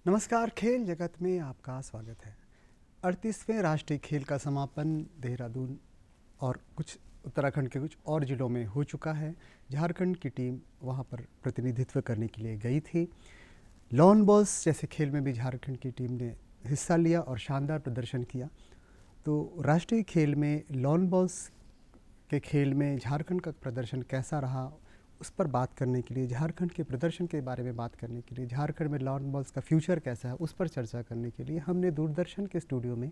नमस्कार, खेल जगत में आपका स्वागत है। 38वें राष्ट्रीय खेल का समापन देहरादून और कुछ उत्तराखंड के कुछ और ज़िलों में हो चुका है। झारखंड की टीम वहां पर प्रतिनिधित्व करने के लिए गई थी। लॉन बॉल्स जैसे खेल में भी झारखंड की टीम ने हिस्सा लिया और शानदार प्रदर्शन किया। तो राष्ट्रीय खेल में लॉन बॉल्स के खेल में झारखंड का प्रदर्शन कैसा रहा, उस पर बात करने के लिए, झारखंड के प्रदर्शन के बारे में बात करने के लिए, झारखंड में लॉन बॉल्स का फ्यूचर कैसा है, उस पर चर्चा करने के लिए हमने दूरदर्शन के स्टूडियो में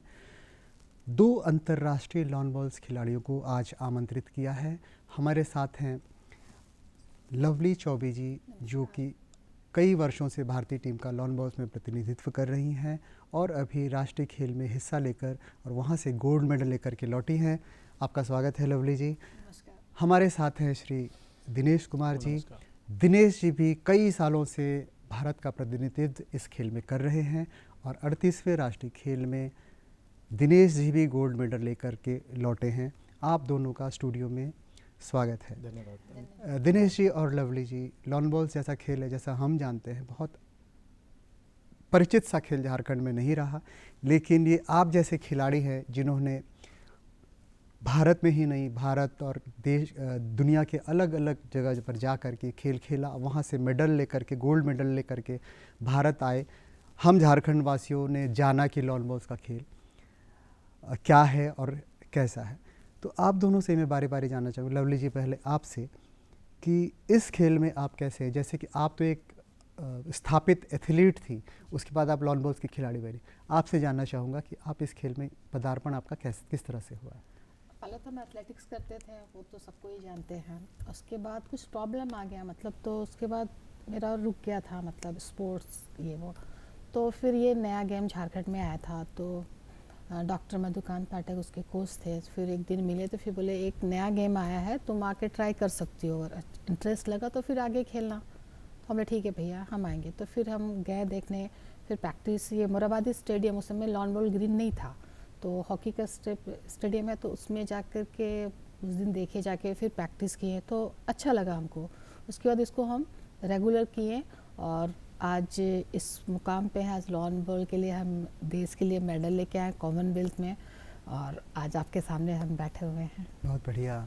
2 अंतर्राष्ट्रीय लॉन बॉल्स खिलाड़ियों को आज आमंत्रित किया है। हमारे साथ हैं लवली चौबे जी, जो कि कई वर्षों से भारतीय टीम का लॉन बॉल्स में प्रतिनिधित्व कर रही हैं और अभी राष्ट्रीय खेल में हिस्सा लेकर और वहाँ से गोल्ड मेडल लेकर के लौटी हैं। आपका स्वागत है लवली जी। नमस्कार। हमारे साथ हैं श्री दिनेश कुमार जी। दिनेश जी भी कई सालों से भारत का प्रतिनिधित्व इस खेल में कर रहे हैं और 38वें राष्ट्रीय खेल में दिनेश जी भी गोल्ड मेडल लेकर के लौटे हैं। आप दोनों का स्टूडियो में स्वागत है। धन्यवाद। दिनेश जी और लवली जी, लॉन बॉल्स जैसा खेल है, जैसा हम जानते हैं, बहुत परिचित सा खेल झारखंड में नहीं रहा, लेकिन ये आप जैसे खिलाड़ी हैं जिन्होंने भारत में ही नहीं, भारत और देश दुनिया के अलग अलग जगह पर जा कर के खेल खेला, वहाँ से मेडल लेकर के, गोल्ड मेडल लेकर के भारत आए। हम झारखंड वासियों ने जाना कि लॉन बॉल्स का खेल क्या है और कैसा है। तो आप दोनों से मैं बारी बारी जानना चाहूँगा। लवली जी, पहले आपसे कि इस खेल में आप कैसे हैं? जैसे कि आप तो एक स्थापित एथलीट थी, उसके बाद आप लॉन बॉल्स की खिलाड़ी बनी। आपसे जानना चाहूँगा कि आप इस खेल में पदार्पण आपका किस तरह से हुआ है? पहले तो हम एथलेटिक्स करते थे, वो तो सबको ही जानते हैं। उसके बाद कुछ प्रॉब्लम आ गया, मतलब तो उसके बाद मेरा रुक गया था, मतलब स्पोर्ट्स ये वो। तो फिर ये नया गेम झारखंड में आया था, तो डॉक्टर मधुकांत पाठक उसके कोच थे। फिर एक दिन मिले तो फिर बोले एक नया गेम आया है, तुम आके ट्राई कर सकती हो, अगर इंटरेस्ट लगा तो फिर आगे खेलना। तो हमने ठीक है भैया, हम आएंगे। तो फिर हम गए देखने, फिर प्रैक्टिस। ये मोराबादी स्टेडियम, उस समय लॉन बॉल ग्रीन नहीं था, तो हॉकी का स्टेडियम है, तो उसमें जाकर के उस दिन देखे, जाके फिर प्रैक्टिस किए, तो अच्छा लगा हमको। उसके बाद इसको हम रेगुलर किए और आज इस मुकाम पे हैं। आज लॉन बॉल के लिए हम देश के लिए मेडल लेके आए कॉमनवेल्थ में, और आज आपके सामने हम बैठे हुए हैं। बहुत बढ़िया।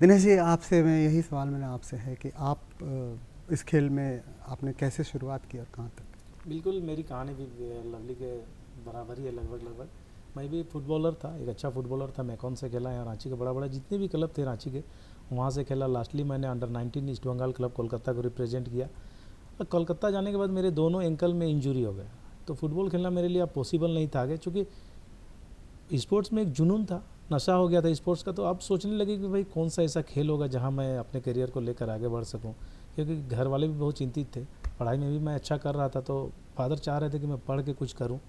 दिनेश जी, आपसे मैं यही सवाल मेरा आपसे है कि आप इस खेल में आपने कैसे शुरुआत की और कहाँ तक? बिल्कुल, मेरी कहानी भी लवली के बराबर ही है लगभग। मैं भी फुटबॉलर था, एक अच्छा फुटबॉलर था। मैकॉन से खेला है, रांची के बड़ा जितने भी क्लब थे रांची के, वहाँ से खेला। लास्टली मैंने अंडर 19 ईस्ट बंगाल क्लब कोलकाता को रिप्रेजेंट किया। और कोलकाता जाने के बाद मेरे दोनों एंकल में इंजरी हो गया, तो फुटबॉल खेलना मेरे लिए अब पॉसिबल नहीं था आगे, चूँकि स्पोर्ट्स में एक जुनून था, नशा हो गया था स्पोर्ट्स का। तो अब सोचने लगे कि भाई कौन सा ऐसा खेल होगा जहाँ मैं अपने करियर को लेकर आगे बढ़ सकूँ, क्योंकि घर वाले भी बहुत चिंतित थे। पढ़ाई में भी मैं अच्छा कर रहा था, तो फादर चाह रहे थे कि मैं पढ़ के कुछ करूँ।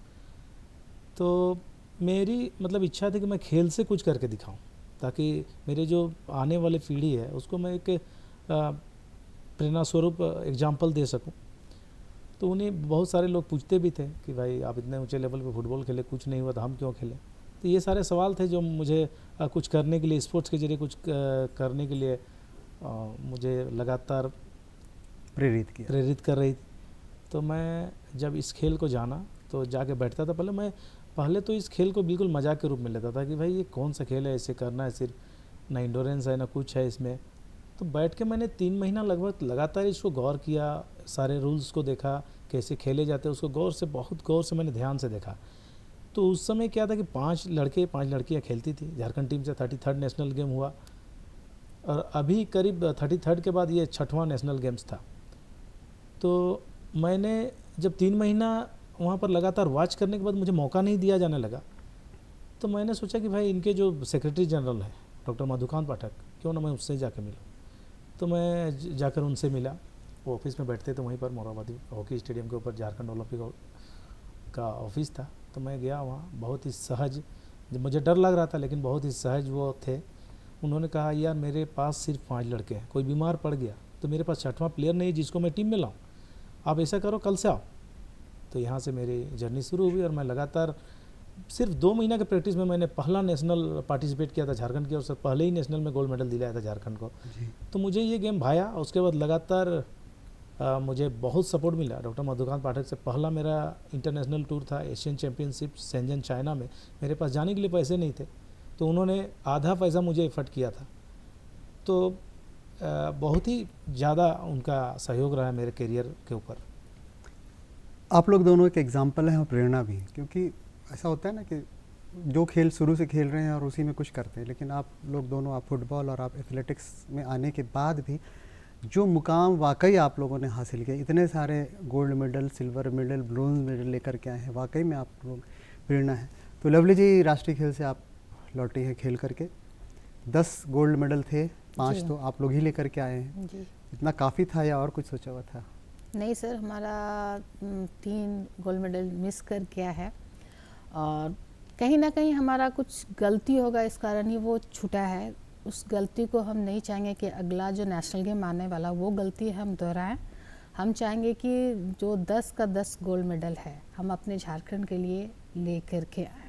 तो मेरी मतलब इच्छा थी कि मैं खेल से कुछ करके दिखाऊं, ताकि मेरे जो आने वाली पीढ़ी है उसको मैं एक प्रेरणा स्वरूप एग्जाम्पल दे सकूं। तो उन्हें बहुत सारे लोग पूछते भी थे कि भाई आप इतने ऊंचे लेवल पे फुटबॉल खेले, कुछ नहीं हुआ तो हम क्यों खेलें। तो ये सारे सवाल थे जो मुझे कुछ करने के लिए, स्पोर्ट्स के जरिए कुछ करने के लिए मुझे लगातार प्रेरित कर रही थी। तो मैं जब इस खेल को जाना तो जाके बैठता था। पहले तो इस खेल को बिल्कुल मजाक के रूप में लेता था कि भाई ये कौन सा खेल है, ऐसे करना है, सिर्फ ना इंडोरेंस है ना कुछ है इसमें। तो बैठ के मैंने 3 महीना लगभग लगातार इसको गौर किया, सारे रूल्स को देखा, कैसे खेले जाते हैं उसको बहुत गौर से मैंने ध्यान से देखा। तो उस समय क्या था कि 5 लड़कियाँ खेलती थी। झारखंड टीम से 33rd नेशनल गेम हुआ, और अभी करीब 33rd के बाद ये 6वां नेशनल गेम्स था। तो मैंने जब 3 महीना वहाँ पर लगातार वॉच करने के बाद मुझे मौका नहीं दिया जाने लगा, तो मैंने सोचा कि भाई इनके जो सेक्रेटरी जनरल है डॉक्टर मधुकांत पाठक, क्यों ना मैं उससे जाकर मिलूँ। तो मैं जाकर उनसे मिला। वो ऑफिस में बैठते थे वहीं पर, मोराबादी हॉकी स्टेडियम के ऊपर झारखंड ओलंपिक का ऑफिस था। तो मैं गया वहाँ, बहुत ही सहज, मुझे डर लग रहा था लेकिन बहुत ही सहज वो थे। उन्होंने कहा यार मेरे पास सिर्फ 5 लड़के हैं, कोई बीमार पड़ गया तो मेरे पास 6वां प्लेयर नहीं जिसको मैं टीम में लाऊँ, आप ऐसा करो कल से आओ। तो यहाँ से मेरी जर्नी शुरू हुई और मैं लगातार सिर्फ 2 महीना के प्रैक्टिस में मैंने पहला नेशनल पार्टिसिपेट किया था झारखंड की ओर से। पहले ही नेशनल में गोल्ड मेडल दिलाया था झारखंड को। तो मुझे ये गेम भाया। उसके बाद लगातार मुझे बहुत सपोर्ट मिला डॉक्टर मधुकांत पाठक से। पहला मेरा इंटरनेशनल टूर था एशियन चैम्पियनशिप शेंजन चाइना में, मेरे पास जाने के लिए पैसे नहीं थे, तो उन्होंने आधा पैसा मुझे एफर्ट किया था। तो बहुत ही ज़्यादा उनका सहयोग रहा है मेरे करियर के ऊपर। आप लोग दोनों एक एग्जाम्पल हैं और प्रेरणा भी, क्योंकि ऐसा होता है ना कि जो खेल शुरू से खेल रहे हैं और उसी में कुछ करते हैं, लेकिन आप लोग दोनों, आप फुटबॉल और आप एथलेटिक्स में आने के बाद भी जो मुकाम वाकई आप लोगों ने हासिल किया, इतने सारे gold medal, silver medal, bronze medal लेकर के आए हैं, वाकई में आप लोग प्रेरणा है। तो लवली जी, राष्ट्रीय खेल से आप लौटी हैं खेल करके, 10 गोल्ड मेडल थे, 5 तो आप लोग ही लेकर के आए हैं। जी इतना काफ़ी था या और कुछ सोचा हुआ था? नहीं सर, हमारा 3 गोल्ड मेडल मिस कर गया है, और कहीं ना कहीं हमारा कुछ गलती होगा, इस कारण ही वो छूटा है। उस गलती को हम नहीं चाहेंगे कि अगला जो नेशनल गेम आने वाला वो गलती हम दोहराएं। हम चाहेंगे कि जो 10 का 10 गोल्ड मेडल है हम अपने झारखंड के लिए ले करके आए।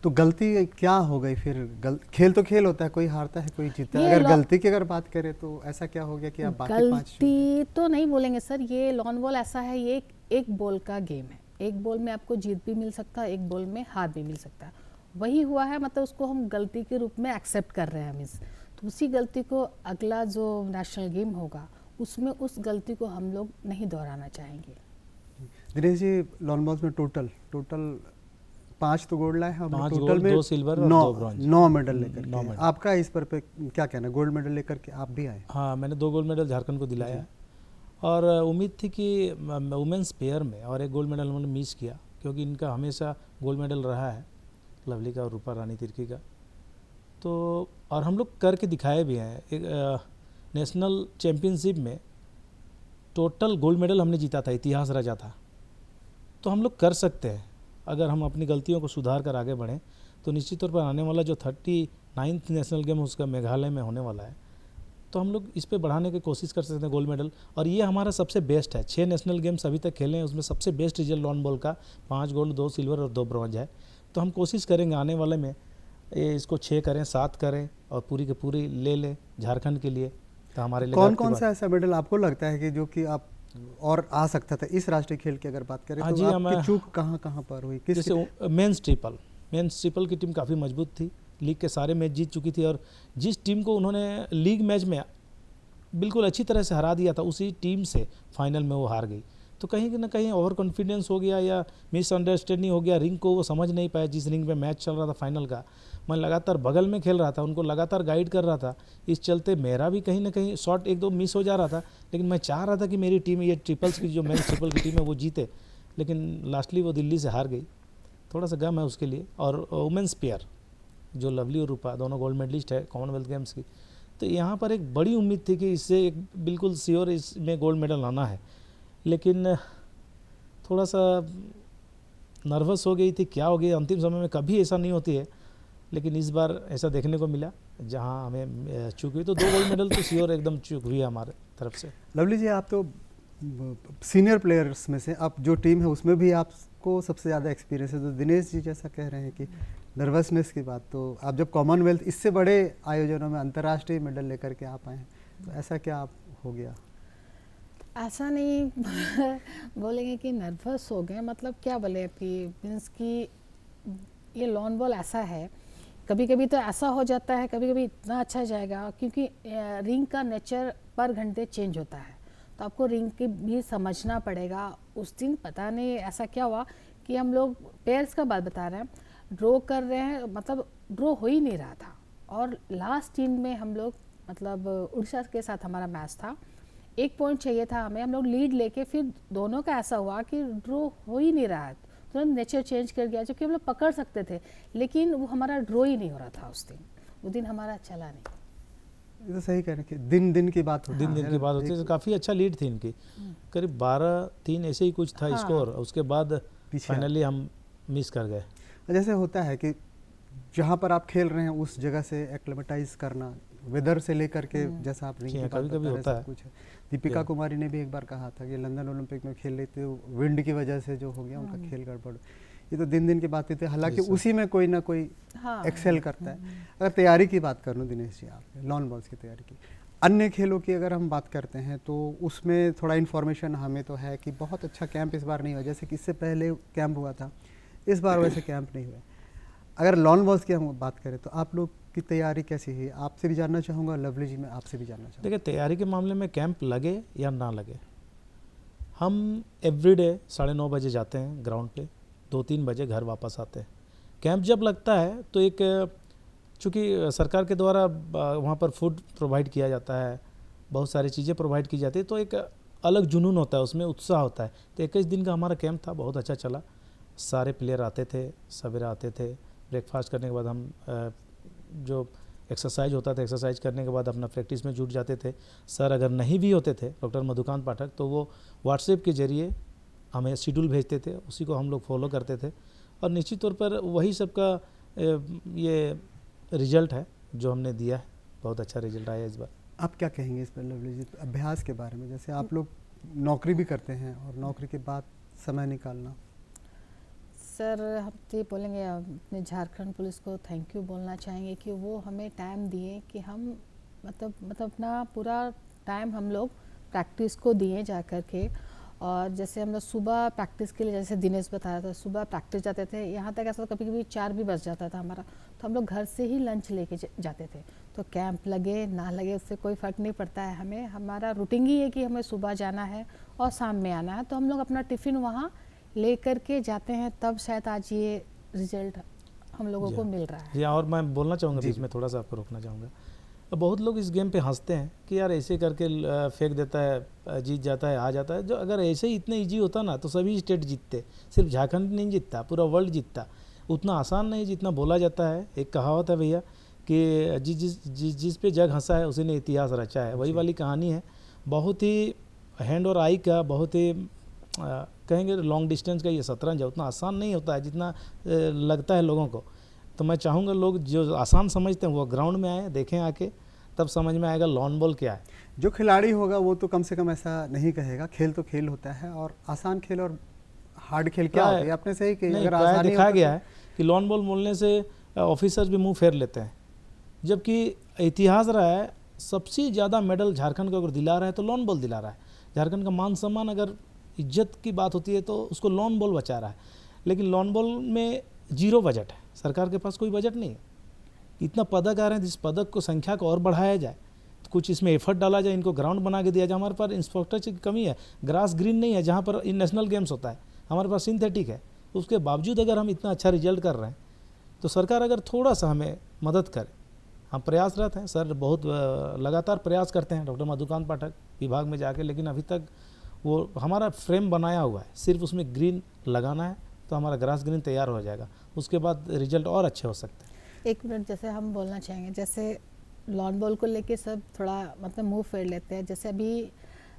तो गलती क्या हो गई फिर? खेल तो खेल होता है, कोई हारता है कोई जीतता है। ये अगर गलती की अगर बात करें तो ऐसा क्या हो गया कि आप बाकी 5? गलती तो नहीं बोलेंगे सर, ये लॉन बॉल ऐसा है, ये एक बॉल का गेम है। एक बॉल में आपको जीत भी मिल सकता है, एक बॉल में हार भी मिल सकता है। वही हुआ है, मतलब उसको हम गलती के रूप में एक्सेप्ट कर रहे हैं हम तो उसी गलती को अगला जो नेशनल गेम होगा उसमें उस गलती को हम लोग नहीं दोहराना चाहेंगे। दिनेश जी, लॉन बॉल्स में टोटल 5 तो गोल्ड लाए हैं, 5 टोटल गोल्ड, में 2 सिल्वर और 2 ब्रॉन्ज, 9 मेडल लेकर 9 के। मेडल। आपका इस पर पे क्या कहना है? गोल्ड मेडल लेकर के आप भी आए? हाँ, मैंने 2 गोल्ड मेडल झारखंड को दिलाया है, और उम्मीद थी कि वुमेंस पेयर में और एक गोल्ड मेडल उन्होंने मिस किया, क्योंकि इनका हमेशा गोल्ड मेडल रहा है, लवली का और रूपा रानी तिर्की का। तो और हम लोग करके दिखाए भी हैं। एक नेशनल चैम्पियनशिप में टोटल गोल्ड मेडल हमने जीता था, इतिहास रचा था। तो हम लोग कर सकते हैं, अगर हम अपनी गलतियों को सुधार कर आगे बढ़ें तो निश्चित तौर पर आने वाला जो 39th नेशनल गेम उसका मेघालय में होने वाला है, तो हम लोग इस पे बढ़ाने की कोशिश कर सकते हैं गोल्ड मेडल। और ये हमारा सबसे बेस्ट है। 6 नेशनल गेम्स अभी तक खेले हैं, उसमें सबसे बेस्ट रिजल्ट लॉन बॉल का 5 गोल्ड, 2 सिल्वर और 2 ब्रॉन्ज है। तो हम कोशिश करेंगे आने वाले में इसको 6 करें, 7 करें और पूरी की पूरी ले लें झारखंड के लिए। तो हमारे लिए कौन कौन सा ऐसा मेडल आपको लगता है कि जो कि आप और आ सकता था इस राष्ट्रीय खेल की अगर बात करें? हाँ तो जी, आपकी चूक कहाँ कहाँ पर हुई? जैसे मेंस ट्रिपल की टीम काफ़ी मजबूत थी, लीग के सारे मैच जीत चुकी थी, और जिस टीम को उन्होंने लीग मैच में बिल्कुल अच्छी तरह से हरा दिया था, उसी टीम से फाइनल में वो हार गई। तो कहीं ना कहीं ओवर कॉन्फिडेंस हो गया या मिसअंडरस्टैंडिंग हो गया, रिंग को वो समझ नहीं पाया। जिस रिंग में मैच चल रहा था फाइनल का, मैं लगातार बगल में खेल रहा था, उनको लगातार गाइड कर रहा था, इस चलते मेरा भी कहीं ना कहीं शॉट 1-2 मिस हो जा रहा था। लेकिन मैं चाह रहा था कि मेरी टीम, ये ट्रिपल्स की जो मेंस ट्रिपल की टीम है वो जीते, लेकिन लास्टली वो दिल्ली से हार गई। थोड़ा सा गम है उसके लिए। और वुमेंस पेयर जो लवली और रूपा दोनों गोल्ड मेडलिस्ट है कॉमनवेल्थ गेम्स की, तो यहाँ पर एक बड़ी उम्मीद थी कि इससे एक बिल्कुल श्योर इसमें गोल्ड मेडल आना है, लेकिन थोड़ा सा नर्वस हो गई थी। क्या हो गई अंतिम समय में, कभी ऐसा नहीं होती है, लेकिन इस बार ऐसा देखने को मिला जहाँ हमें चूक हुई। तो 2 गोल्ड मेडल तो श्योर एकदम चूक हुई है हमारे तरफ से। लवली जी, आप तो सीनियर प्लेयर्स में से, अब जो टीम है उसमें भी आपको सबसे ज़्यादा एक्सपीरियंस है। तो दिनेश जी जैसा कह रहे हैं कि नर्वसनेस की बात, तो आप जब कॉमनवेल्थ इससे बड़े आयोजनों में अंतर्राष्ट्रीय मेडल लेकर के आप आए हैं, तो ऐसा क्या आप हो गया? ऐसा नहीं बोलेंगे कि नर्वस हो गए, मतलब क्या बोले कि मीन्स कि ये लॉन बॉल ऐसा है, कभी कभी तो ऐसा हो जाता है, कभी कभी इतना अच्छा जाएगा, क्योंकि रिंग का नेचर पर घंटे चेंज होता है, तो आपको रिंग की भी समझना पड़ेगा। उस दिन पता नहीं ऐसा क्या हुआ कि हम लोग पेयर्स का बात बता रहे हैं, ड्रॉ कर रहे हैं, मतलब ड्रॉ हो ही नहीं रहा था, और लास्ट टीम में हम लोग, मतलब उड़ीसा के साथ हमारा मैच था, 1 पॉइंट चाहिए था हमें, हम लोग लीड लेके फिर दोनों का ऐसा हुआ कि ड्रॉ हो ही नहीं रहा है, तुरंत नेचर चेंज कर गया, जबकि हम लोग पकड़ सकते थे, लेकिन वो हमारा ड्रॉ ही नहीं हो रहा था उस दिन, वो दिन हमारा चला नहीं। ये तो सही कह रहे हैं कि दिन की बात होती है, दिन की बात होती है। काफ़ी अच्छा लीड थी इनकी, करीब 12-3 ऐसे ही कुछ था स्कोर, उसके बाद फाइनली हम मिस कर गए। जैसे होता है कि जहाँ पर आप खेल रहे हैं उस जगह से एक्लेमेटाइज करना, वेदर से लेकर के, जैसा आप रिंग की बात कभी-कभी बता रहे, होता सब है। कुछ है। दीपिका कुमारी ने भी एक बार कहा था कि लंदन ओलंपिक में खेल रही थी, विंड की वजह से जो हो गया उनका खेल गड़बड़। ये तो दिन की बात थी, हालांकि उसी में कोई ना कोई एक्सेल करता है। अगर तैयारी की बात करूँ दिनेश जी, आप लॉन बॉल्स की तैयारी की, अन्य खेलों की अगर हम बात करते हैं तो उसमें थोड़ा इन्फॉर्मेशन हमें तो है कि बहुत अच्छा कैंप इस बार नहीं हुआ, जैसे कि इससे पहले कैंप हुआ था, इस बार वैसे कैंप नहीं हुए। अगर लॉन बॉल्स की हम बात करें तो आप लोग की तैयारी कैसी है, आपसे भी जानना चाहूँगा, लवली जी मैं आपसे भी जानना चाहूँगा। देखिए, तैयारी के मामले में कैंप लगे या ना लगे, हम एवरीडे 9:30 बजे जाते हैं ग्राउंड पे, 2-3 बजे घर वापस आते हैं। कैंप जब लगता है तो एक, चूँकि सरकार के द्वारा वहाँ पर फूड प्रोवाइड किया जाता है, बहुत सारी चीज़ें प्रोवाइड की जाती है, तो एक अलग जुनून होता है, उसमें उत्साह होता है। तो 21 दिन का हमारा कैंप था, बहुत अच्छा चला। सारे प्लेयर आते थे, सवेरे आते थे, ब्रेकफास्ट करने के बाद हम जो एक्सरसाइज होता था, एक्सरसाइज करने के बाद अपना प्रैक्टिस में जुट जाते थे। सर अगर नहीं भी होते थे, डॉक्टर मधुकांत पाठक, तो वो व्हाट्सएप के ज़रिए हमें शेड्यूल भेजते थे, उसी को हम लोग फॉलो करते थे। और निश्चित तौर पर वही सबका ये रिजल्ट है जो हमने दिया है, बहुत अच्छा रिजल्ट आया इस बार। आप क्या कहेंगे इस पर लवली जी, अभ्यास के बारे में? जैसे आप लोग नौकरी भी करते हैं और नौकरी के बाद समय निकालना। सर हम तो ये बोलेंगे, अपने झारखंड पुलिस को थैंक यू बोलना चाहेंगे कि वो हमें टाइम दिए कि हम मतलब अपना पूरा टाइम हम लोग प्रैक्टिस को दिए जा कर के। और जैसे हम लोग सुबह प्रैक्टिस के लिए, जैसे दिनेश बताया था, सुबह प्रैक्टिस जाते थे, यहाँ तक ऐसा कभी कभी 4 भी बज जाता था हमारा, तो हम लोग घर से ही लंच लेके जाते थे। तो कैंप लगे ना लगे उससे कोई फ़र्क नहीं पड़ता है हमें, हमारा रूटीन ही है कि हमें सुबह जाना है और शाम में आना है। तो हम लोग अपना टिफ़िन वहाँ ले कर के जाते हैं, तब शायद आज ये रिजल्ट हम लोगों को मिल रहा है। जी, और मैं बोलना चाहूँगा बीच में, थोड़ा सा आपको रोकना चाहूँगा। बहुत लोग इस गेम पे हंसते हैं कि यार ऐसे करके फेंक देता है, जीत जाता है, आ जाता है। जो अगर ऐसे ही इतने इजी होता ना तो सभी स्टेट जीतते, सिर्फ झारखंड नहीं जीतता, पूरा वर्ल्ड जीतता। उतना आसान नहीं जितना बोला जाता है। एक कहावत है भैया कि जिस पे जग हंसा है उसी ने इतिहास रचा है, वही वाली कहानी है। बहुत ही हैंड और आई का, बहुत ही कहेंगे लॉन्ग डिस्टेंस का ये शतरंज है, उतना आसान नहीं होता है जितना लगता है लोगों को। तो मैं चाहूँगा लोग जो आसान समझते हैं वो ग्राउंड में आए, देखें आके, तब समझ में आएगा लॉन बॉल क्या है। जो खिलाड़ी होगा वो तो कम से कम ऐसा नहीं कहेगा, खेल तो खेल होता है, और आसान खेल और हार्ड खेल क्या होता है आपने सही कही। अगर प्राय आसानी दिखाया गया है कि लॉन बॉल बोलने से ऑफिसर्स भी मुंह फेर लेते हैं, जबकि इतिहास रहा है सबसे ज़्यादा मेडल झारखंड को अगर दिला रहा है तो लॉन बॉल दिला रहा है। झारखंड का मान सम्मान, अगर इज्जत की बात होती है तो उसको लॉन बॉल बचा रहा है। लेकिन लॉन बॉल में 0 बजट है, सरकार के पास कोई बजट नहीं है। इतना पदक आ रहे हैं, जिस पदक को संख्या को और बढ़ाया जाए, तो कुछ इसमें एफर्ट डाला जाए, इनको ग्राउंड बना के दिया जाए। हमारे पास इंफ्रास्ट्रक्चर की कमी है, ग्रास ग्रीन नहीं है जहाँ पर नेशनल गेम्स होता है, हमारे पास सिंथेटिक है। उसके बावजूद अगर हम इतना अच्छा रिजल्ट कर रहे हैं तो सरकार अगर थोड़ा सा हमें मदद करे, हम प्रयासरत हैं। सर बहुत लगातार प्रयास करते हैं, डॉक्टर मधुकांत पाठक विभाग में जाके, लेकिन अभी तक वो हमारा फ्रेम बनाया हुआ है, सिर्फ उसमें ग्रीन लगाना है तो हमारा ग्रास ग्रीन तैयार हो जाएगा, उसके बाद रिजल्ट और अच्छे हो सकते हैं। 1 मिनट, जैसे हम बोलना चाहेंगे, जैसे लॉन बॉल को लेके सब थोड़ा मतलब मुंह फेर लेते हैं। जैसे अभी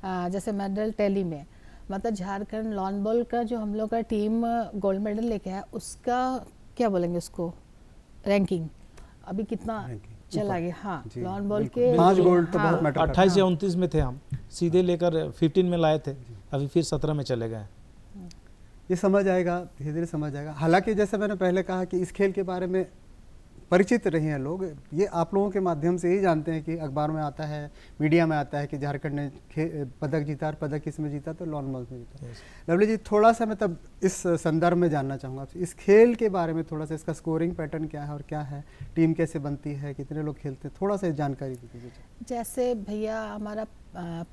जैसे मेडल टैली में मतलब झारखंड लॉन बॉल का जो हम लोग का टीम गोल्ड मेडल लेके आया, उसका क्या बोलेंगे, उसको रैंकिंग अभी कितना चला गया। हाँ, लॉन बॉल के 5 गोल्ड तो बहुत मैटर करता है। 28 या 29 में थे हम, सीधे लेकर 15 में लाए थे, अभी फिर 17 में चले गए। ये समझ आएगा, धीरे धीरे समझ आएगा। हालांकि जैसे मैंने पहले कहा कि इस खेल के बारे में परिचित नहीं हैं लोग, ये आप लोगों के माध्यम से ही जानते हैं कि अखबार में आता है, मीडिया में आता है कि झारखंड ने पदक जीता, और पदक किस में जीता, तो लॉन बॉल में जीता। लवली जी, थोड़ा सा मैं तब इस संदर्भ में जानना चाहूँगा आपसे, इस खेल के बारे में थोड़ा सा, इसका स्कोरिंग पैटर्न क्या है और क्या है, टीम कैसे बनती है, कितने लोग खेलते हैं, थोड़ा सा जानकारी दीजिए। जैसे भैया हमारा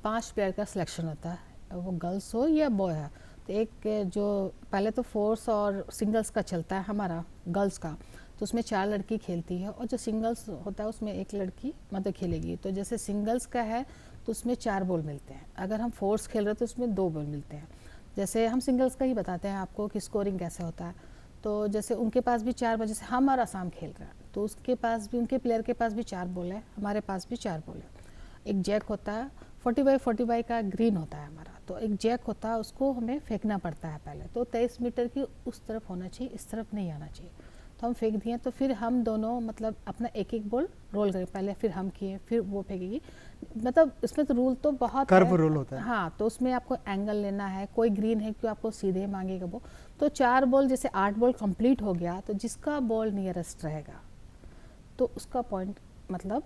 5 प्लेयर का सिलेक्शन होता है, वो गर्ल्स हो या बॉय है। तो एक जो पहले तो फोर्स और सिंगल्स का चलता है हमारा गर्ल्स का, तो उसमें 4 लड़की खेलती है, और जो सिंगल्स होता है उसमें 1 लड़की मतलब खेलेगी। तो जैसे सिंगल्स का है तो उसमें 4 बॉल मिलते हैं, अगर हम फोर्स खेल रहे हैं तो उसमें 2 बॉल मिलते हैं। जैसे हम सिंगल्स का ही बताते हैं आपको कि स्कोरिंग कैसे होता है। तो जैसे उनके पास भी 4 बजे से हम और आसाम खेल रहे हैं, तो उसके पास भी, उनके प्लेयर के पास भी 4 बॉल है, हमारे पास भी 4 बॉल है। एक जैक होता है, 40x40 का ग्रीन होता है हमारा, तो एक जैक होता है, उसको हमें फेंकना पड़ता है पहले। तो 23 मीटर की उस तरफ होना चाहिए, इस तरफ नहीं आना चाहिए। तो हम फेंक दिए, तो फिर हम दोनों मतलब अपना 1-1 बॉल रोल करें, पहले फिर हम किए, फिर वो फेंकेगी। मतलब इसमें तो रूल तो बहुत कर्व रूल होता है। हाँ, तो उसमें आपको एंगल लेना है, कोई ग्रीन है कि आपको सीधे मांगेगा वो। तो 4 बॉल, जैसे 8 बॉल कंप्लीट हो गया, तो जिसका बॉल नियरेस्ट रहेगा तो उसका पॉइंट मतलब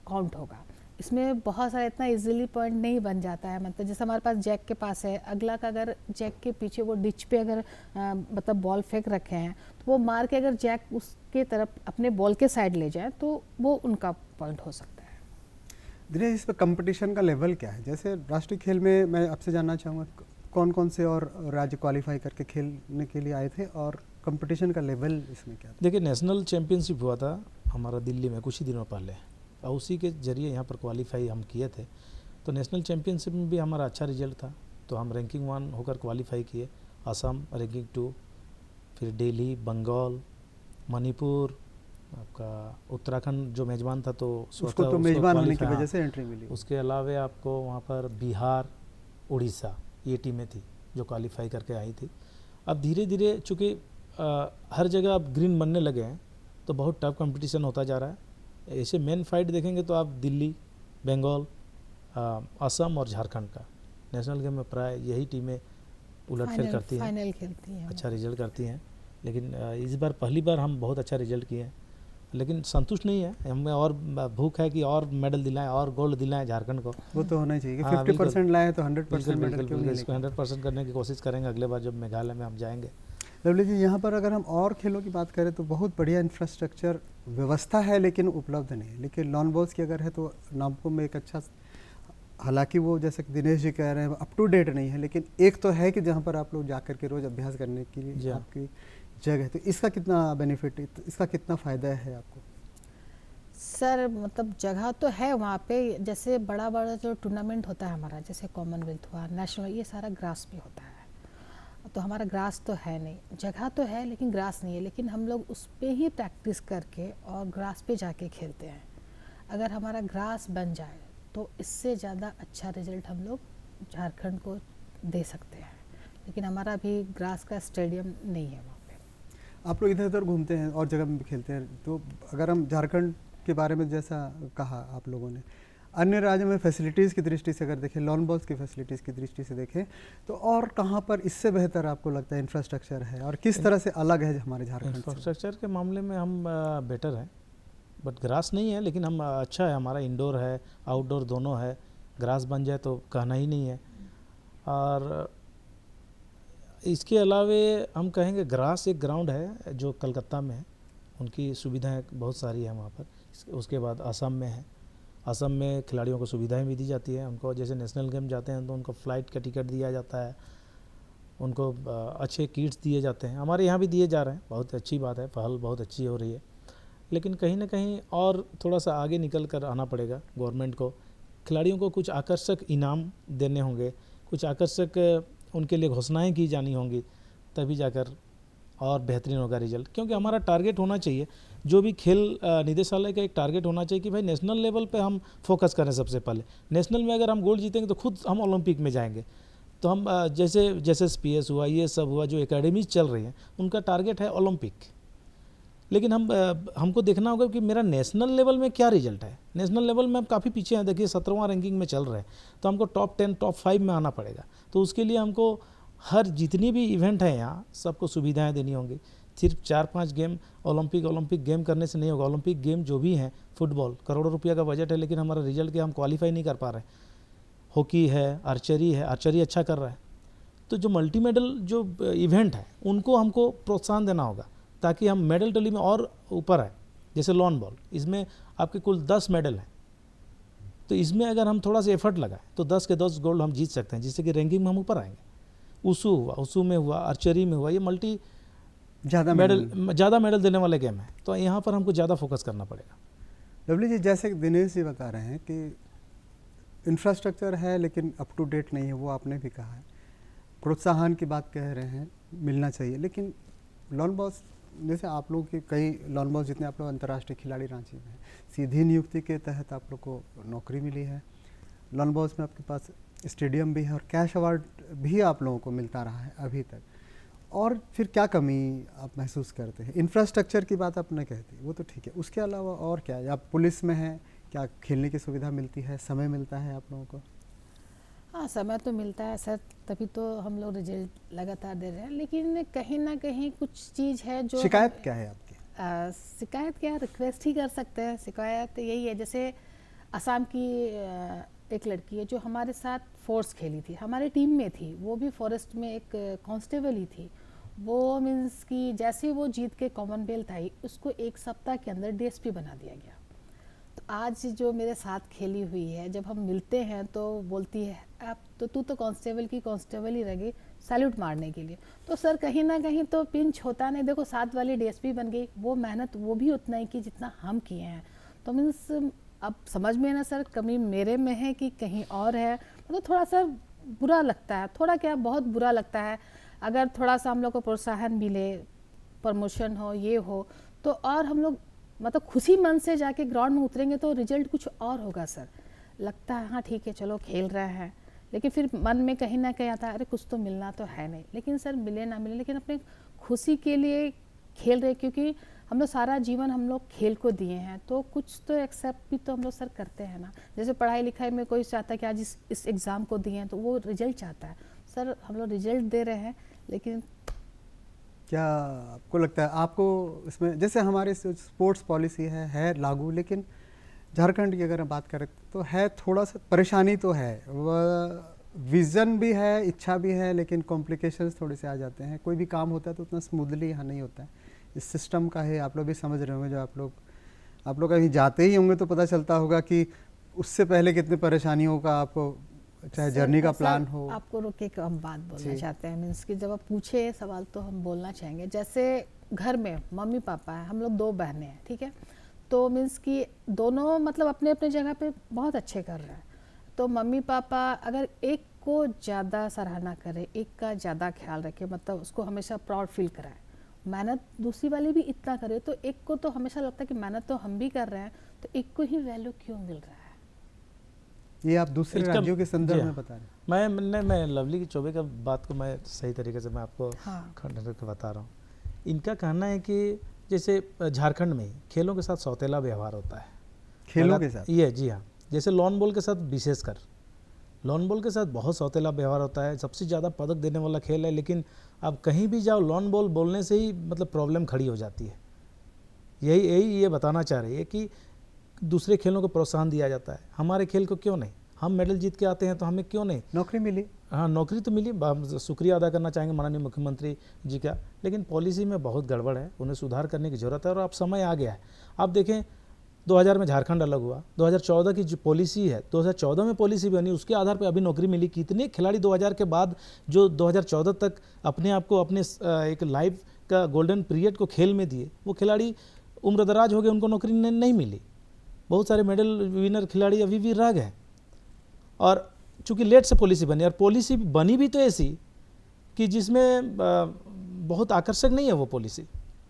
काउंट होगा। इसमें बहुत सारा इतना इजीली पॉइंट नहीं बन जाता है। मतलब जैसे हमारे पास जैक के पास है, अगला का अगर जैक के पीछे वो डिच पे अगर मतलब बॉल फेंक रखे हैं तो वो मार के अगर जैक उसके तरफ अपने बॉल के साइड ले जाए तो वो उनका पॉइंट हो सकता है। दिनेश, इस पर कंपटीशन का लेवल क्या है? जैसे राष्ट्रीय खेल में मैं आपसे जानना चाहूँगा कौन कौन से और राज्य क्वालिफाई करके खेलने के लिए आए थे और कंपटीशन का लेवल इसमें क्या था? देखिए, नेशनल चैम्पियनशिप हुआ था हमारा दिल्ली में कुछ ही दिनों पहले, और उसी के जरिए यहाँ पर क्वालिफाई हम किए थे। तो नेशनल चैम्पियनशिप में भी हमारा अच्छा रिजल्ट था, तो हम रैंकिंग 1 होकर क्वालिफाई किए। असम रैंकिंग 2, फिर दिल्ली, बंगाल, मणिपुर, आपका उत्तराखंड जो मेज़बान था तो उसको तो मेजबान होने की qualify- वजह से एंट्री मिली। उसके अलावे आपको वहाँ पर बिहार, उड़ीसा, ये टीमें थी जो क्वालिफाई करके आई थी। अब धीरे धीरे चूँकि हर जगह अब ग्रीन बनने लगे हैं तो बहुत टफ कंपटीशन होता जा रहा है। ऐसे मेन फाइट देखेंगे तो आप दिल्ली, बंगाल, असम और झारखंड का नेशनल गेम में प्राय यही टीमें उलटफेर करती हैं, फाइनल खेलती हैं, अच्छा रिजल्ट करती हैं। लेकिन इस बार पहली बार हम बहुत अच्छा रिजल्ट किए हैं, लेकिन संतुष्ट नहीं है, हमें और भूख है कि और मेडल दिलाएं और गोल्ड दिलाएं झारखंड को। वो तो होना ही चाहिए। हाँ, 50% लाए तो 100% बिल्कुल मेडल बिल्कुल क्यों बिल्कुल, नहीं इसको लेंगे? 100% करने की कोशिश करेंगे अगले बार जब मेघालय में हम जाएंगे। लवली जी, यहाँ पर अगर हम और खेलों की बात करें तो बहुत बढ़िया इंफ्रास्ट्रक्चर व्यवस्था है लेकिन उपलब्ध नहीं है। लेकिन लॉन बॉल्स की अगर है तो नागपुर में एक अच्छा, हालांकि वो जैसे कि दिनेश जी कह रहे हैं अप टू डेट नहीं है, लेकिन एक तो है कि जहाँ पर आप लोग जाकर के रोज़ अभ्यास करने के जी लिए हाँ। आपकी जगह है। तो इसका कितना बेनिफिट, इसका कितना फ़ायदा है आपको? सर मतलब जगह तो है वहाँ पे। जैसे बड़ा बड़ा जो टूर्नामेंट होता है हमारा, जैसे कॉमनवेल्थ हुआ, नेशनल, ये सारा ग्रास पे होता है। तो हमारा ग्रास तो है नहीं, जगह तो है लेकिन ग्रास नहीं है। लेकिन हम लोग उस पे ही प्रैक्टिस करके और ग्रास पे जाके खेलते हैं। अगर हमारा ग्रास बन जाए तो इससे ज़्यादा अच्छा रिजल्ट हम लोग झारखंड को दे सकते हैं। लेकिन हमारा अभी ग्रास का स्टेडियम नहीं है वहाँ पे। आप लोग इधर उधर घूमते हैं और जगह में भी खेलते हैं, तो अगर हम झारखंड के बारे में जैसा कहा आप लोगों ने, अन्य राज्यों में फैसिलिटीज़ की दृष्टि से अगर देखें, लॉन बॉल्स की फैसिलिटीज़ की दृष्टि से देखें तो और कहाँ पर इससे बेहतर आपको लगता है इंफ्रास्ट्रक्चर है और किस तरह से अलग है हमारे झारखंड से? इंफ्रास्ट्रक्चर के मामले में हम बेटर हैं, बट ग्रास नहीं है, लेकिन हम अच्छा है, हमारा इंडोर है आउटडोर दोनों है। ग्रास बन जाए तो कहना ही नहीं है। और इसके अलावे हम कहेंगे ग्रास एक ग्राउंड है जो कलकत्ता में है, उनकी सुविधाएं बहुत सारी हैं वहाँ पर। उसके बाद असम में है, असम में खिलाड़ियों को सुविधाएं भी दी जाती है। उनको जैसे नेशनल गेम जाते हैं तो उनको फ़्लाइट का टिकट दिया जाता है, उनको अच्छे किट्स दिए जाते हैं। हमारे यहाँ भी दिए जा रहे हैं, बहुत अच्छी बात है, पहल बहुत अच्छी हो रही है। लेकिन कहीं ना कहीं और थोड़ा सा आगे निकल कर आना पड़ेगा गवर्नमेंट को। खिलाड़ियों को कुछ आकर्षक इनाम देने होंगे, कुछ आकर्षक उनके लिए घोषणाएं की जानी होंगी, तभी जाकर और बेहतरीन होगा रिजल्ट। क्योंकि हमारा टारगेट होना चाहिए, जो भी खेल निदेशालय का एक टारगेट होना चाहिए कि भाई नेशनल लेवल पे हम फोकस करें सबसे पहले। नेशनल में अगर हम गोल्ड जीतेंगे तो खुद हम ओलंपिक में जाएंगे। तो हम जैसे SSPS हुआ, ये सब हुआ, जो एकेडमीज चल रही हैं, उनका टारगेट है ओलंपिक। लेकिन हमको देखना होगा कि मेरा नेशनल लेवल में क्या रिजल्ट है। नेशनल लेवल में हम काफ़ी पीछे हैं, देखिए 17वां रैंकिंग में चल रहे हैं, तो हमको टॉप 10 टॉप 5 में आना पड़ेगा। तो उसके लिए हमको हर जितनी भी इवेंट हैं यहाँ सबको सुविधाएं देनी होंगी। सिर्फ 4-5 गेम ओलंपिक गेम करने से नहीं होगा। ओलंपिक गेम जो भी हैं, फुटबॉल करोड़ों रुपया का बजट है, लेकिन हमारा रिजल्ट के हम क्वालिफाई नहीं कर पा रहे हैं। हॉकी है, आर्चरी अच्छा कर रहा है। तो जो मल्टी मेडल जो इवेंट है उनको हमको प्रोत्साहन देना होगा ताकि हम मेडल टली में और ऊपर आए। जैसे लॉन बॉल, इसमें आपके कुल 10 मेडल हैं, तो इसमें अगर हम थोड़ा सा एफर्ट लगाएं तो 10 के 10 गोल्ड हम जीत सकते हैं, जिससे कि रैंकिंग में हम ऊपर आएंगे। उसू में हुआ, आर्चरी में हुआ, ये मल्टी ज़्यादा मेडल देने वाले गेम है, तो यहाँ पर हमको ज़्यादा फोकस करना पड़ेगा। लवली जी, जैसे दिनेश जी बता रहे हैं कि इंफ्रास्ट्रक्चर है लेकिन अप टू डेट नहीं है, वो आपने भी कहा है। प्रोत्साहन की बात कह रहे हैं, मिलना चाहिए। लेकिन लॉन बॉल्स, जैसे आप लोग के कई लॉन बॉल्स जितने आप लोग अंतर्राष्ट्रीय खिलाड़ी रांची में हैं, सीधी नियुक्ति के तहत आप लोग को नौकरी मिली है। लॉन बॉल्स में आपके पास स्टेडियम भी है और कैश अवार्ड भी आप लोगों को मिलता रहा है अभी तक। और फिर क्या कमी आप महसूस करते हैं? इंफ्रास्ट्रक्चर की बात आपने कहती, वो तो ठीक है, उसके अलावा और क्या है? आप पुलिस में हैं, क्या खेलने की सुविधा मिलती है, समय मिलता है आप लोगों को? हाँ, समय तो मिलता है सर, तभी तो हम लोग रिजल्ट लगातार दे रहे हैं। लेकिन कहीं ना कहीं कुछ चीज़ है जो शिकायत क्या है आपकी? शिकायत क्या, रिक्वेस्ट ही कर सकते हैं। शिकायत यही है, जैसे असम की एक लड़की है जो हमारे साथ फोर्स खेली थी, हमारे टीम में थी, वो भी फॉरेस्ट में एक कांस्टेबल ही थी। वो मीन्स कि जैसे वो जीत के कॉमनवेल्थ आई, उसको एक सप्ताह के अंदर डीएसपी बना दिया गया। तो आज जो मेरे साथ खेली हुई है, जब हम मिलते हैं तो बोलती है आप तो तू तो कांस्टेबल की कांस्टेबल ही रह गई, सैल्यूट मारने के लिए। तो सर कहीं ना कहीं तो पिंच होता नहीं, देखो साथ वाली डीएसपी बन गई, वो मेहनत वो भी उतना ही की जितना हम किए हैं। तो मीन्स अब समझ में ना सर कमी मेरे में है कि कहीं और है, मतलब थोड़ा सा बुरा लगता है, थोड़ा क्या बहुत बुरा लगता है। अगर थोड़ा सा हम लोग को प्रोत्साहन मिले, प्रमोशन हो, ये हो, तो और हम लोग मतलब खुशी मन से जाके ग्राउंड में उतरेंगे तो रिजल्ट कुछ और होगा सर। लगता है हाँ ठीक है चलो खेल रहे हैं, लेकिन फिर मन में कहीं ना कहीं आता है अरे कुछ तो मिलना तो है नहीं। लेकिन सर मिले ना मिले, लेकिन अपने खुशी के लिए खेल रहे, क्योंकि हम लोग सारा जीवन हम लोग खेल को दिए हैं, तो कुछ तो एक्सेप्ट भी तो हम लोग सर करते हैं ना। जैसे पढ़ाई लिखाई में कोई चाहता है कि आज इस एग्ज़ाम को दिए हैं तो वो रिजल्ट चाहता है, सर हम लोग रिजल्ट दे रहे हैं। लेकिन क्या आपको लगता है आपको इसमें, जैसे हमारे स्पोर्ट्स पॉलिसी है लागू, लेकिन झारखंड की अगर हम बात करें तो है थोड़ा सा परेशानी तो है, वह विज़न भी है, इच्छा भी है, लेकिन कॉम्प्लिकेशंस थोड़े से आ जाते हैं। कोई भी काम होता है तो उतना स्मूथली यहाँ नहीं होता है। इस सिस्टम का है, आप लोग भी समझ रहे होंगे, जो आप लोग कहीं जाते ही होंगे तो पता चलता होगा कि उससे पहले कितनी परेशानियों का आपको, चाहे जर्नी का प्लान हो। आपको रोके के हम बात बोलना चाहते हैं, मीन्स कि जब आप पूछे सवाल तो हम बोलना चाहेंगे। जैसे घर में मम्मी पापा हैं, हम लोग 2 बहनें हैं, ठीक है, तो मीन्स कि दोनों मतलब अपने अपने जगह पे बहुत अच्छे कर रहे हैं। तो मम्मी पापा अगर एक को ज़्यादा सराहना करे, एक का ज़्यादा ख्याल रखे, मतलब उसको हमेशा प्राउड फील कराए, मेहनत दूसरी वाली भी इतना करे, तो एक को तो हमेशा लगता है कि मेहनत तो हम भी कर रहे हैं, तो एक को ही वैल्यू क्यों मिल रहा है। ये आप दूसरे राज्यों के संदर्भ में बता रहे हैं। मैं लवली की चौबे का बात को मैं सही तरीके से मैं आपको हाँ। खंड करके बता रहा हूँ। इनका कहना है कि जैसे झारखंड में खेलों के साथ सौतेला व्यवहार होता है, खेलों के साथ, ये जी हाँ, जैसे लॉन बॉल के साथ विशेषकर लॉन बॉल के साथ बहुत सौतेला व्यवहार होता है। सबसे ज़्यादा पदक देने वाला खेल है, लेकिन आप कहीं भी जाओ लॉन बॉल बोलने से ही मतलब प्रॉब्लम खड़ी हो जाती है। यही ये बताना चाह रही है कि दूसरे खेलों को प्रोत्साहन दिया जाता है, हमारे खेल को क्यों नहीं। हम मेडल जीत के आते हैं तो हमें क्यों नहीं नौकरी मिली। हाँ, नौकरी तो मिली, हम शुक्रिया अदा करना चाहेंगे माननीय मुख्यमंत्री जी का, लेकिन पॉलिसी में बहुत गड़बड़ है, उन्हें सुधार करने की ज़रूरत है। और अब समय आ गया है। आप देखें 2000 में झारखंड अलग हुआ, 2014 की जो पॉलिसी है, 2014 में पॉलिसी बनी, उसके आधार पर अभी नौकरी मिली। कितने खिलाड़ी 2000 के बाद जो 2014 तक अपने आप को अपने एक लाइफ का गोल्डन पीरियड को खेल में दिए, वो खिलाड़ी उम्रदराज हो गए, उनको नौकरी नहीं मिली। बहुत सारे मेडल विनर खिलाड़ी अभी भी रह गए। और चूंकि लेट से पॉलिसी बनी, और पॉलिसी बनी भी तो ऐसी कि जिसमें बहुत आकर्षक नहीं है वो पॉलिसी,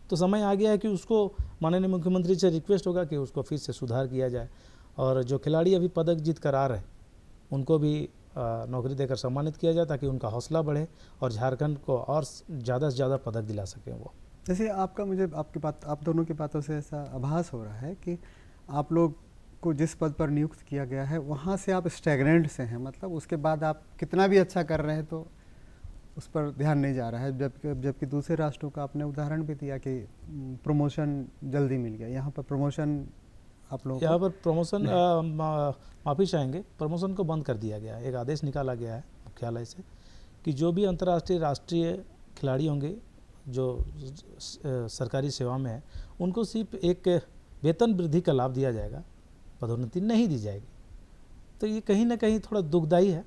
तो समय आ गया है कि उसको माननीय मुख्यमंत्री से रिक्वेस्ट होगा कि उसको फिर से सुधार किया जाए। और जो खिलाड़ी अभी पदक जीत कर आ रहे हैं उनको भी नौकरी देकर सम्मानित किया जाए, ताकि उनका हौसला बढ़े और झारखंड को और ज़्यादा से ज़्यादा पदक दिला सकें वो। जैसे आपका, मुझे आपकी बात, आप दोनों की बातों से ऐसा आभास हो रहा है कि आप लोग को जिस पद पर नियुक्त किया गया है वहाँ से आप स्टैग्नेंट से हैं, मतलब उसके बाद आप कितना भी अच्छा कर रहे हैं तो उस पर ध्यान नहीं जा रहा है। जबकि दूसरे राष्ट्रों का आपने उदाहरण भी दिया कि प्रमोशन जल्दी मिल गया, यहाँ पर प्रमोशन आप लोग, यहाँ पर प्रमोशन माफ़ी चाहेंगे, प्रमोशन को बंद कर दिया गया है। एक आदेश निकाला गया है मुख्यालय से कि जो भी अंतर्राष्ट्रीय राष्ट्रीय खिलाड़ी होंगे जो सरकारी सेवा में है, उनको सिर्फ एक वेतन वृद्धि का लाभ दिया जाएगा, पदोन्नति नहीं दी जाएगी। तो ये कहीं ना कहीं थोड़ा दुखदायी है।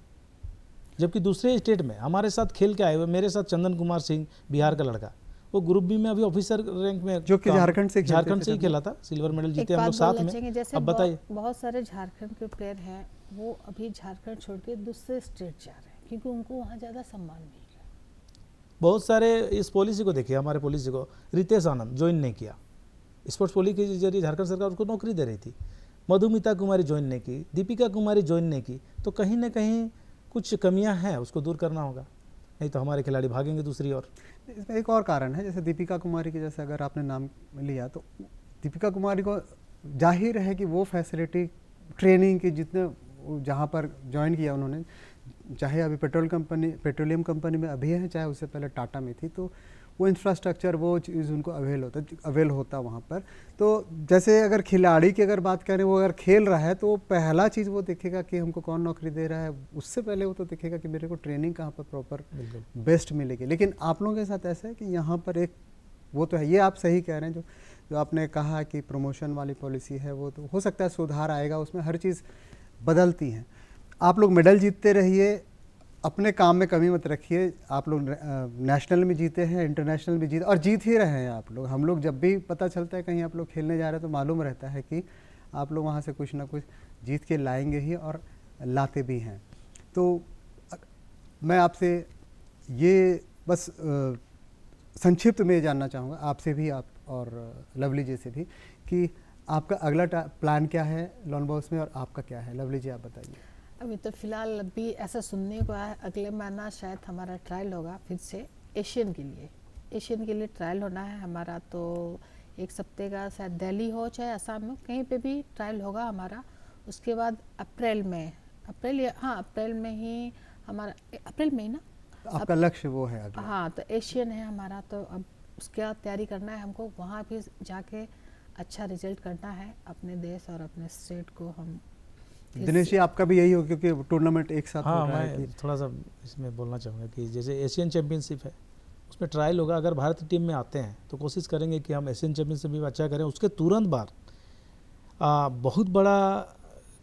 जबकि दूसरे स्टेट में हमारे साथ खेल के आए हुए, मेरे साथ चंदन कुमार सिंह बिहार का लड़का, वो ग्रुप बी में अभी ऑफिसर रैंक में, जो कि झारखंड से ही खेला था, सिल्वर मेडल जीते हम लोग साथ में। जैसे अब बताइए, बहुत सारे झारखंड के प्लेयर हैं, वो अभी झारखंड छोड़ के दूसरे स्टेट जा रहे हैं क्योंकि उनको वहाँ ज़्यादा सम्मान मिल रहा है। बहुत सारे इस पॉलिसी को देखिए, हमारे पॉलिसी को रितेश आनंद ज्वाइन नहीं किया, स्पोर्ट्स पॉलिसी के जरिए झारखंड सरकार उसको नौकरी दे रही थी। मधुमिता कुमारी ज्वाइन नहीं की, दीपिका कुमारी ज्वाइन नहीं की। तो कहीं ना कहीं कुछ कमियां हैं, उसको दूर करना होगा, नहीं तो हमारे खिलाड़ी भागेंगे दूसरी ओर। इसमें एक और कारण है, जैसे दीपिका कुमारी की, जैसे अगर आपने नाम लिया तो दीपिका कुमारी को जाहिर है कि वो फैसिलिटी ट्रेनिंग की जितने जहाँ पर ज्वाइन किया उन्होंने, चाहे अभी पेट्रोलियम कंपनी में अभी है, चाहे उससे पहले टाटा में थी, तो वो इंफ्रास्ट्रक्चर वो चीज़ उनको अवेल होता वहाँ पर। तो जैसे अगर खिलाड़ी की अगर बात करें, वो अगर खेल रहा है तो पहला चीज़ वो देखेगा कि हमको कौन नौकरी दे रहा है, उससे पहले वो तो देखेगा कि मेरे को ट्रेनिंग कहाँ पर प्रॉपर बेस्ट मिलेगी। लेकिन आप लोगों के साथ ऐसा है कि यहाँ पर एक वो तो है, ये आप सही कह रहे हैं, जो आपने कहा कि प्रमोशन वाली पॉलिसी है वो तो हो सकता है सुधार आएगा उसमें, हर चीज़ बदलती हैं। आप लोग मेडल जीतते रहिए, अपने काम में कमी मत रखिए। आप लोग नेशनल में जीते हैं, इंटरनेशनल में जीते और जीत ही रहे हैं आप लोग। हम लोग जब भी पता चलता है कहीं आप लोग खेलने जा रहे हैं तो मालूम रहता है कि आप लोग वहाँ से कुछ ना कुछ जीत के लाएंगे ही और लाते भी हैं। तो मैं आपसे ये बस संक्षिप्त में जानना चाहूँगा आपसे भी, आप और लवली जी से भी, कि आपका अगला प्लान क्या है लॉन बॉल्स में और आपका क्या है। लवली जी आप बताइए। अभी तो फिलहाल अभी ऐसा सुनने को आया, अगले महीना शायद हमारा ट्रायल होगा फिर से एशियन के लिए ट्रायल होना है हमारा। तो एक सप्ते का शायद दिल्ली हो चाहे असम में, कहीं पे भी ट्रायल होगा हमारा। उसके बाद अप्रैल में ही हमारा, अप्रैल में ही ना आपका लक्ष्य वो है अगला? हाँ, तो एशियन है हमारा। तो अब उसके बाद तैयारी करना है हमको, वहाँ भी जाके अच्छा रिजल्ट करना है अपने देश और अपने स्टेट को। हम दिनेश जी आपका भी यही हो, क्योंकि टूर्नामेंट एक साथ हाँ, हो रहा है मैं कि थोड़ा सा इसमें बोलना चाहूँगा कि जैसे एशियन चैम्पियनशिप है उसमें ट्रायल होगा। अगर भारतीय टीम में आते हैं तो कोशिश करेंगे कि हम एशियन चैम्पियनशिप भी अच्छा करें। उसके तुरंत बाद बहुत बड़ा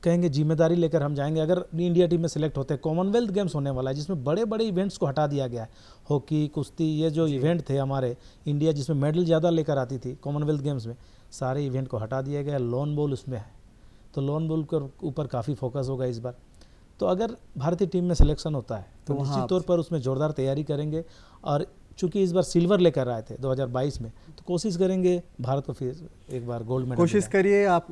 कहेंगे जिम्मेदारी लेकर हम जाएंगे। अगर इंडिया टीम में सेलेक्ट होते हैं, कॉमनवेल्थ गेम्स होने वाला है जिसमें बड़े बड़े इवेंट्स को हटा दिया गया है। हॉकी, कुश्ती, ये जो इवेंट थे हमारे इंडिया जिसमें मेडल ज़्यादा लेकर आती थी कॉमनवेल्थ गेम्स में, सारे इवेंट को हटा दिया गया। लॉन बॉल उसमें है, तो लॉन बॉल के ऊपर काफ़ी फोकस होगा इस बार। तो अगर भारतीय टीम में सिलेक्शन होता है तो निश्चित तौर पर उसमें ज़ोरदार तैयारी करेंगे। और चूंकि इस बार सिल्वर लेकर आए थे 2022 में, तो कोशिश करेंगे भारत को फिर एक बार गोल्ड मेडल। कोशिश करिए आप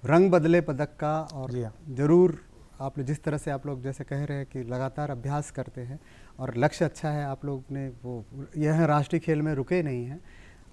रंग बदले पदक का, और ज़रूर आप जिस तरह से आप लोग जैसे कह रहे हैं कि लगातार अभ्यास करते हैं और लक्ष्य अच्छा है आप लोग ने, वो यह राष्ट्रीय खेल में रुके नहीं हैं,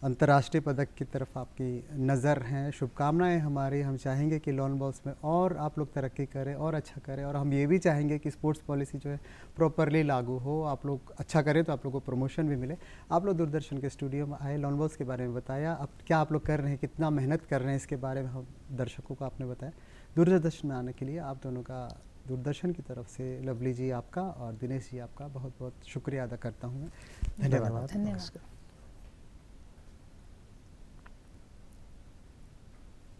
अंतर्राष्ट्रीय पदक की तरफ आपकी नज़र हैं। शुभकामनाएं हमारी, हम चाहेंगे कि लॉन बॉल्स में और आप लोग तरक्की करें और अच्छा करें। और हम ये भी चाहेंगे कि स्पोर्ट्स पॉलिसी जो है प्रॉपरली लागू हो, आप लोग अच्छा करें तो आप लोग को प्रमोशन भी मिले। आप लोग दूरदर्शन के स्टूडियो में आए, लॉन बॉल्स के बारे में बताया, अब क्या आप लोग कर रहे हैं, कितना मेहनत कर रहे हैं, इसके बारे में हम दर्शकों को आपने बताया। दूरदर्शन में आने के लिए आप दोनों का दूरदर्शन की तरफ से, लवली जी आपका और दिनेश जी आपका बहुत बहुत शुक्रिया अदा करता हूँ। धन्यवाद। धन्यवाद।